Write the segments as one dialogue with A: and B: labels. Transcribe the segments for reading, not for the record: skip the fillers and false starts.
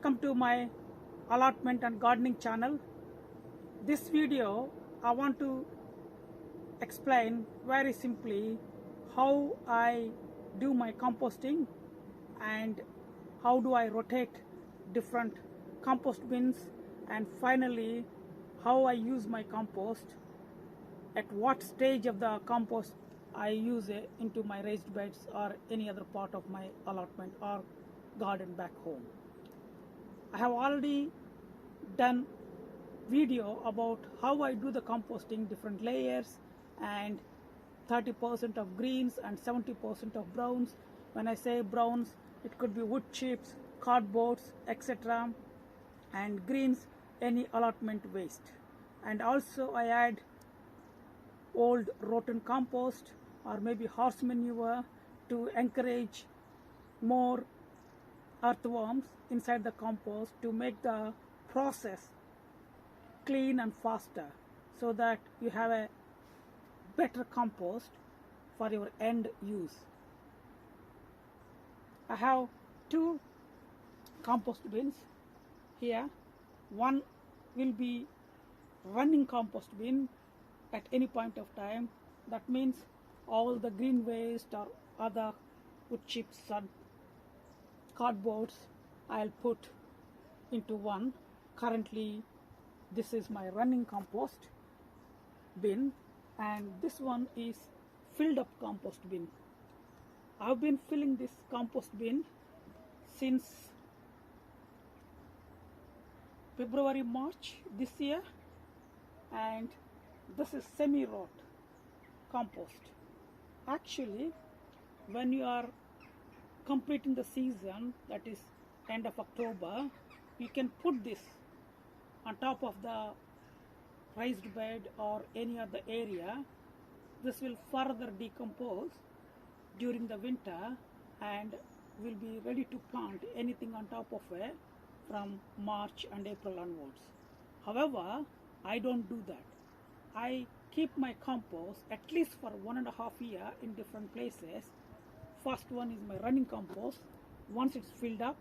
A: Welcome to my allotment and gardening channel. This video I want to explain very simply how I do my composting and how do I rotate different compost bins, and finally how I use my compost, at what stage of the compost I use it into my raised beds or any other part of my allotment or garden back home. I have already done video about how I do the composting, different layers, and 30% of greens and 70% of browns. When I say browns, it could be wood chips, cardboards, etc., and greens, any allotment waste. And also I add old rotten compost or maybe horse manure to encourage more earthworms inside the compost to make the process clean and faster, so that you have a better compost for your end use. I have two compost bins here. One will be running compost bin at any point of time. That means all the green waste or other wood chips and cardboards I'll put into one. Currently this is my running compost bin, and this one is filled up compost bin. I've been filling this compost bin since February, March this year, and this is semi-rot compost. Actually, when you are completing the season, that is end of October, you can put this on top of the raised bed or any other area. This will further decompose during the winter and will be ready to plant anything on top of it from March and April onwards. However, I don't do that. I keep my compost at least for 1.5 years in different places. First one is my running compost. Once it's filled up,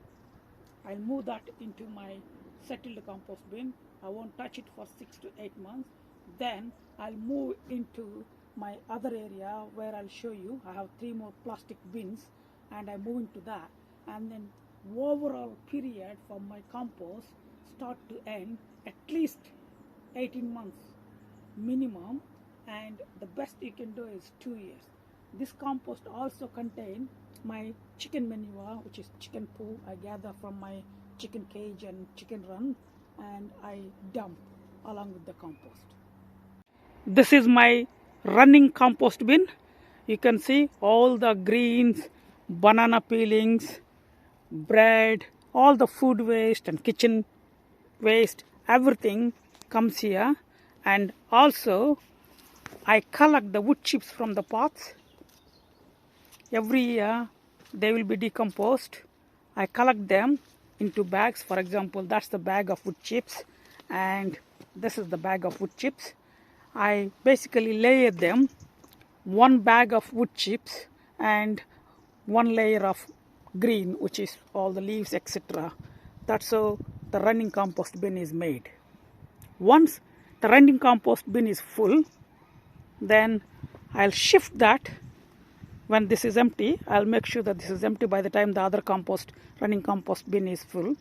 A: I'll move that into my settled compost bin. I won't touch it for 6 to 8 months. Then I'll move into my other area where I'll show you. I have 3 more plastic bins, and I move into that. And then overall period from my compost, start to end, at least 18 months minimum, and the best you can do is 2 years. This compost also contains my chicken manure, which is chicken poo I gather from my chicken cage and chicken run, and I dump along with the compost. This is my running compost bin. You can see all the greens, banana peelings, bread, all the food waste and kitchen waste, everything comes here. And also I collect the wood chips from the pots. Every year they will be decomposed. I collect them into bags. For example, that's the bag of wood chips, and this is the bag of wood chips. I basically layer them, one bag of wood chips and one layer of green, which is all the leaves, etc. That's how the running compost bin is made. Once the running compost bin is full, then I'll shift that. When this is empty, I'll make sure that this is empty by the time the other running compost bin is full.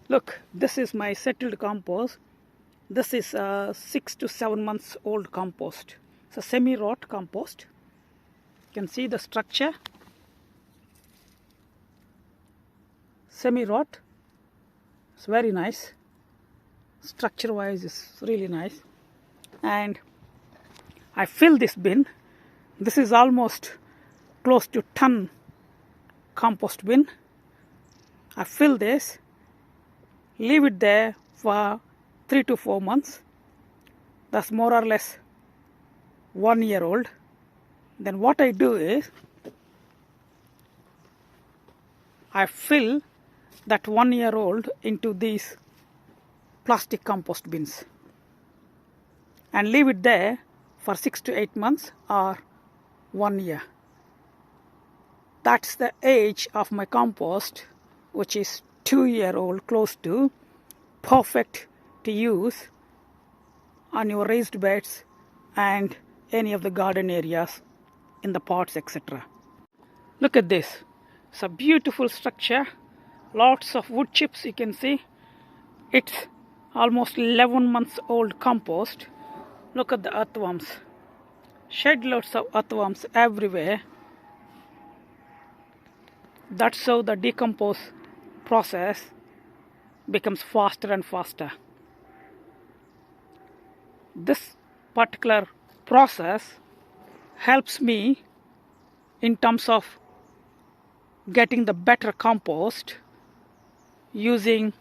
A: Look, this is my settled compost. This is 6 to 7 months old compost. It's a semi-rot compost. You can see the structure. Semi-rot. It's very nice. Structure wise is really nice. And I fill this bin. This is almost close to ton compost bin. I fill this, leave it there for 3 to 4 months. That's more or less 1 year old. Then what I do is I fill that 1 year old into these plastic compost bins and leave it there for 6 to 8 months or 1 year. That's the age of my compost, which is 2-year-old, close to perfect to use on your raised beds and any of the garden areas in the pots, etc. Look at this. It's a beautiful structure. Lots of wood chips you can see. It's almost 11 months old compost. Look at the earthworms. Shed loads of earthworms everywhere. That's how the decompose process becomes faster and faster. This particular process helps me in terms of getting the better compost using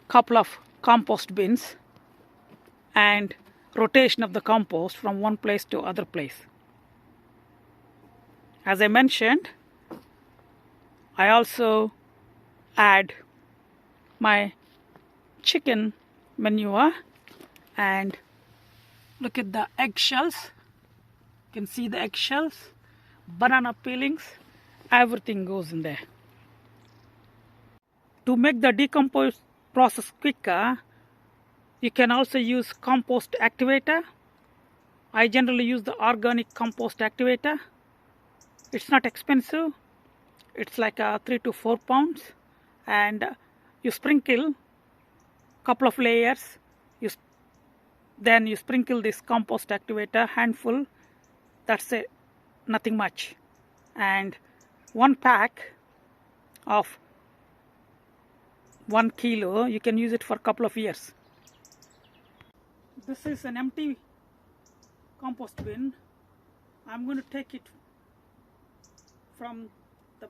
A: couple of compost bins and rotation of the compost from one place to other place. As I mentioned, I also add my chicken manure, and look at the eggshells. You can see the eggshells, banana peelings, everything goes in there. To make the decompose process quicker, you can also use compost activator. I generally use the organic compost activator. It's not expensive. It's like 3 to 4 pounds, and you sprinkle couple of layers. Then you sprinkle this compost activator, handful. That's it, nothing much. And one pack of 1 kilo, you can use it for a couple of years. This is an empty compost bin. I'm going to take it from the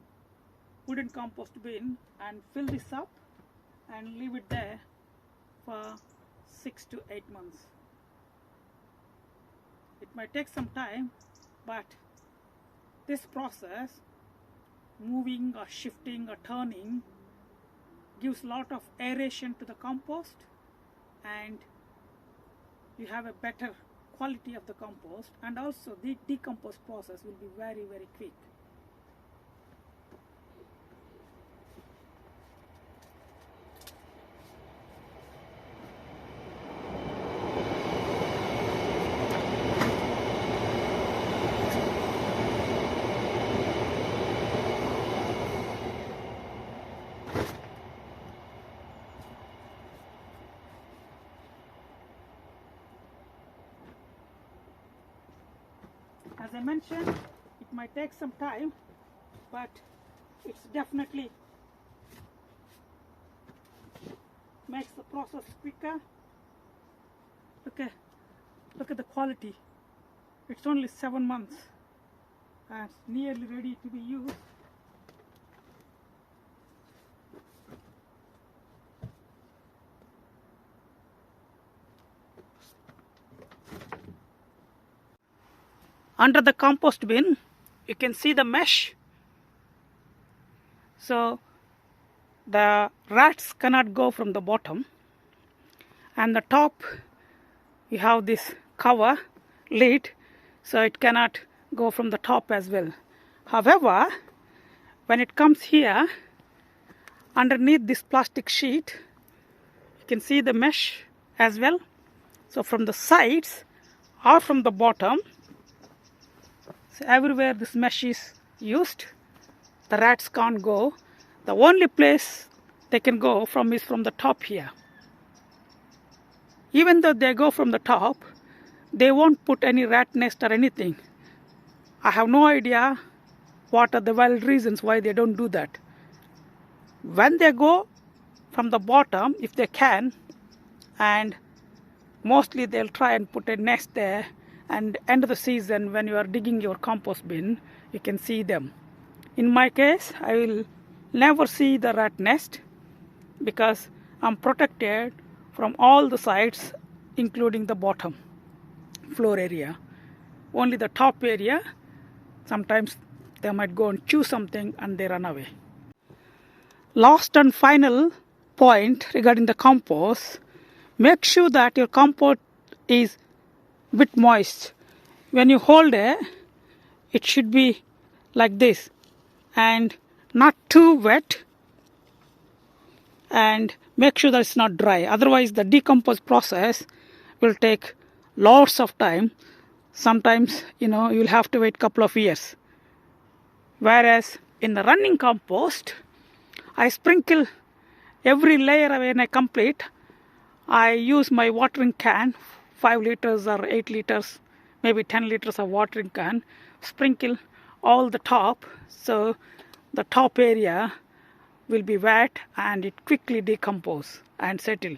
A: wooden compost bin and fill this up and leave it there for 6 to 8 months. It might take some time, but this process, moving or shifting or turning, gives a lot of aeration to the compost, and you have a better quality of the compost, and also the decompose process will be very, very quick. As I mentioned, it might take some time, but it's definitely makes the process quicker. Look at the quality. It's only 7 months and it's nearly ready to be used. Under the compost bin, you can see the mesh. So the rats cannot go from the bottom, and the top you have this cover lid, so it cannot go from the top as well. However, when it comes here underneath this plastic sheet, you can see the mesh as well. So from the sides or from the bottom, so everywhere this mesh is used, the rats can't go. The only place they can go from is from the top here. Even though they go from the top, they won't put any rat nest or anything. I have no idea what are the valid reasons why they don't do that. When they go from the bottom, if they can, and mostly they'll try and put a nest there, and end of the season when you are digging your compost bin, you can see them. In my case, I will never see the rat nest because I'm protected from all the sides, including the bottom floor area. Only the top area, sometimes they might go and chew something and they run away. Last and final point regarding the compost, make sure that your compost is bit moist. When you hold it should be like this and not too wet and make sure that it's not dry. Otherwise the decompose process will take lots of time. Sometimes you'll have to wait a couple of years. Whereas in the running compost, I sprinkle every layer when I complete. I use my watering can, 5 liters or 8 liters, maybe 10 liters of watering can, sprinkle all the top, so the top area will be wet and it quickly decompose and settle.